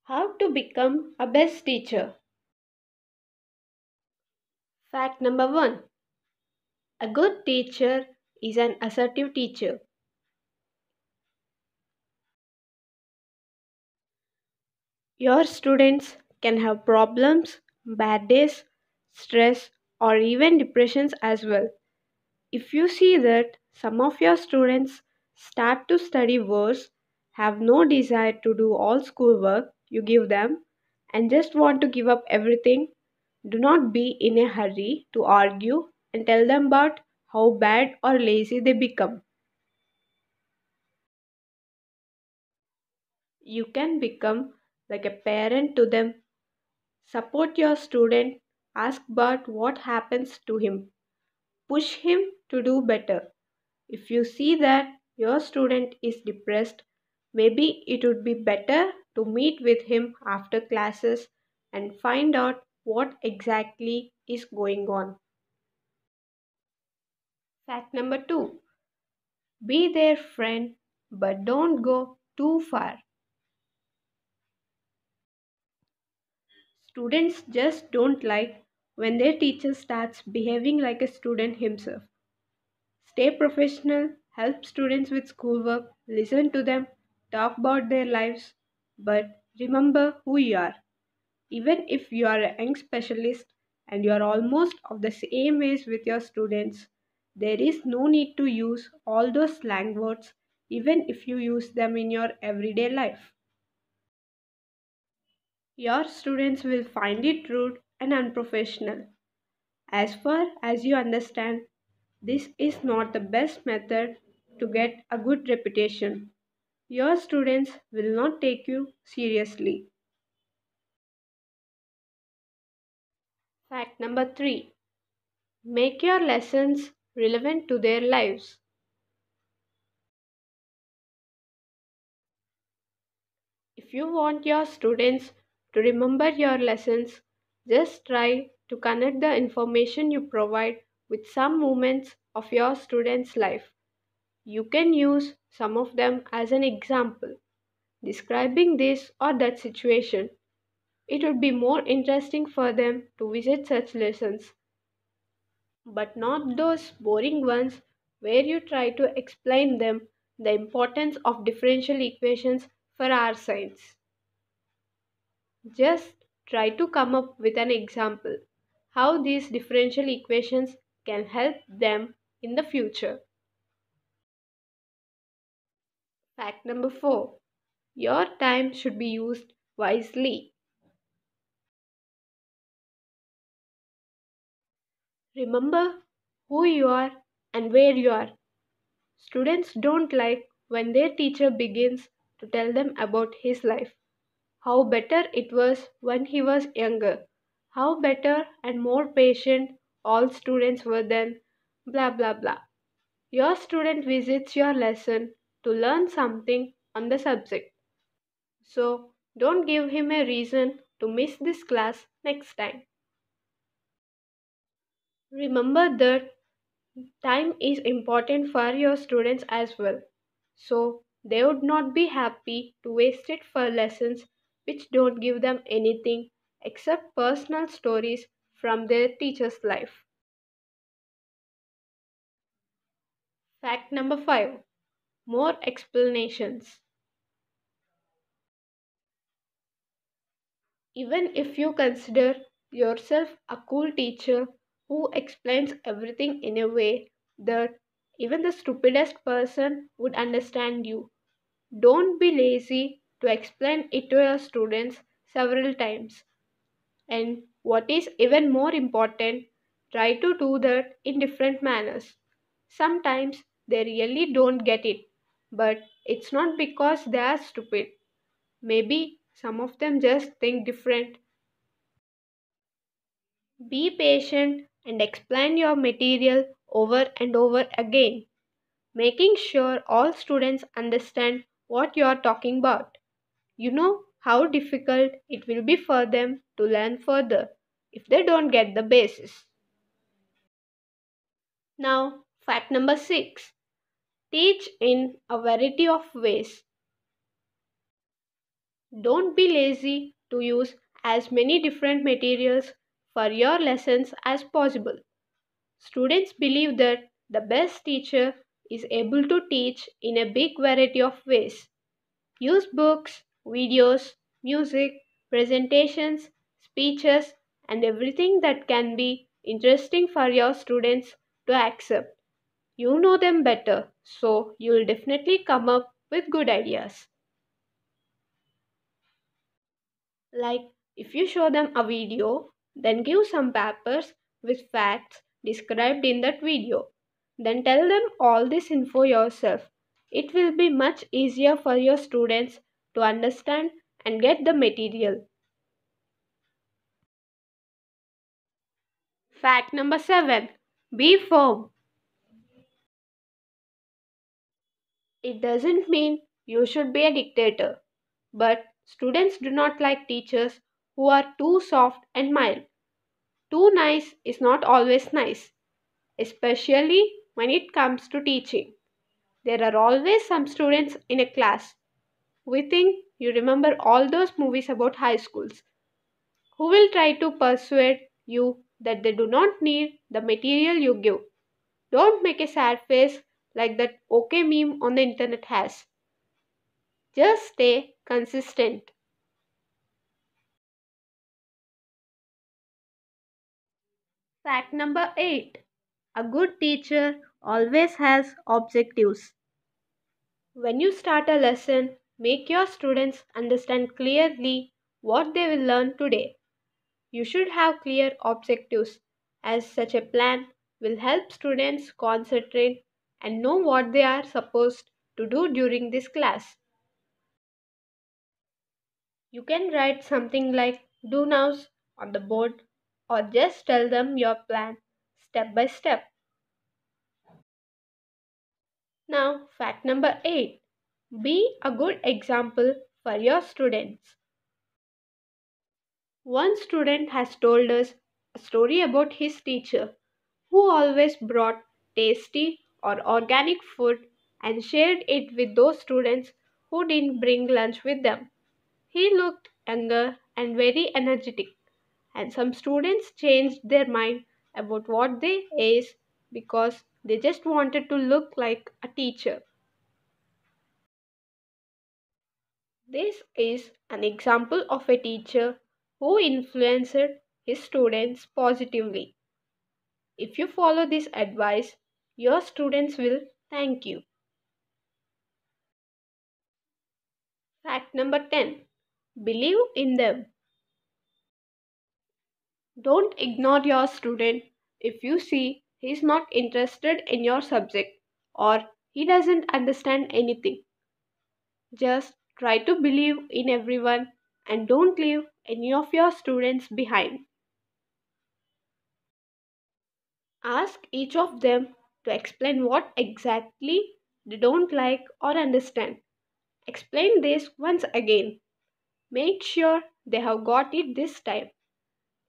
How to become a best teacher. Fact number 1. A good teacher is an assertive teacher. Your students can have problems, bad days, stress, or even depressions as well. If you see that some of your students start to study worse, have no desire to do all schoolwork you give them, and just want to give up everything, do not be in a hurry to argue and tell them about how bad or lazy they become. You can become like a parent to them. Support your student, ask about what happens to him, push him to do better. If you see that your student is depressed, maybe it would be better to meet with him after classes and find out what exactly is going on. Fact number 2. Be their friend, but don't go too far. Students just don't like when their teacher starts behaving like a student himself. Stay professional, help students with schoolwork, listen to them, talk about their lives, but remember who you are. Even if you are a young specialist and you are almost of the same age with your students, there is no need to use all those slang words even if you use them in your everyday life. Your students will find it rude and unprofessional. As far as you understand, this is not the best method to get a good reputation. Your students will not take you seriously. Fact number 3. Make your lessons relevant to their lives. If you want your students to remember your lessons, just try to connect the information you provide with some moments of your student's life. You can use some of them as an example, describing this or that situation. It would be more interesting for them to visit such lessons, but not those boring ones where you try to explain them the importance of differential equations for our science. Just try to come up with an example how these differential equations can help them in the future. Fact number 4. Your time should be used wisely. Remember who you are and where you are. Students don't like when their teacher begins to tell them about his life, how better it was when he was younger, how better and more patient all students were then, blah blah blah. Your student visits your lesson to learn something on the subject. So don't give him a reason to miss this class next time. Remember that time is important for your students as well. So they would not be happy to waste it for lessons which don't give them anything except personal stories from their teacher's life. Fact number 5. More explanations. Even if you consider yourself a cool teacher who explains everything in a way that even the stupidest person would understand you, don't be lazy to explain it to your students several times. And what is even more important, try to do that in different manners. Sometimes they really don't get it, but it's not because they are stupid. Maybe some of them just think different. Be patient and explain your material over and over again, making sure all students understand what you are talking about. You know how difficult it will be for them to learn further if they don't get the basis. Now, fact number 6. Teach in a variety of ways. Don't be lazy to use as many different materials for your lessons as possible. Students believe that the best teacher is able to teach in a big variety of ways. Use books, videos, music, presentations, speeches, and everything that can be interesting for your students to accept. You know them better, so you'll definitely come up with good ideas. Like if you show them a video, then give some papers with facts described in that video. Then tell them all this info yourself. It will be much easier for your students to understand and get the material. Fact number 7. Be firm. It doesn't mean you should be a dictator, but students do not like teachers who are too soft and mild. Too nice is not always nice, especially when it comes to teaching. There are always some students in a class. We think you remember all those movies about high schools who will try to persuade you that they do not need the material you give. Don't make a sad face like that OK meme on the internet has. Just stay consistent. Fact number 8. A good teacher always has objectives. When you start a lesson, make your students understand clearly what they will learn today. You should have clear objectives, as such a plan will help students concentrate and know what they are supposed to do during this class. You can write something like do nows on the board or just tell them your plan step by step. Now, fact number 8. Be a good example for your students. One student has told us a story about his teacher who always brought tasty or organic food and shared it with those students who didn't bring lunch with them. He looked younger and very energetic, and some students changed their mind about what they ate because they just wanted to look like a teacher. This is an example of a teacher who influenced his students positively. If you follow this advice, your students will thank you. Fact number 10. Believe in them. Don't ignore your student if you see he is not interested in your subject or he doesn't understand anything. Just try to believe in everyone and don't leave any of your students behind. Ask each of them to explain what exactly they don't like or understand. Explain this once again. Make sure they have got it this time.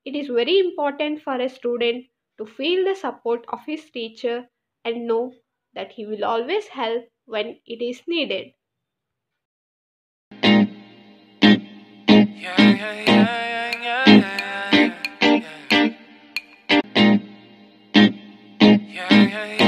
It is very important for a student to feel the support of his teacher and know that he will always help when it is needed. Yeah, yeah, yeah, yeah, yeah, yeah, yeah. Yeah, yeah, yeah.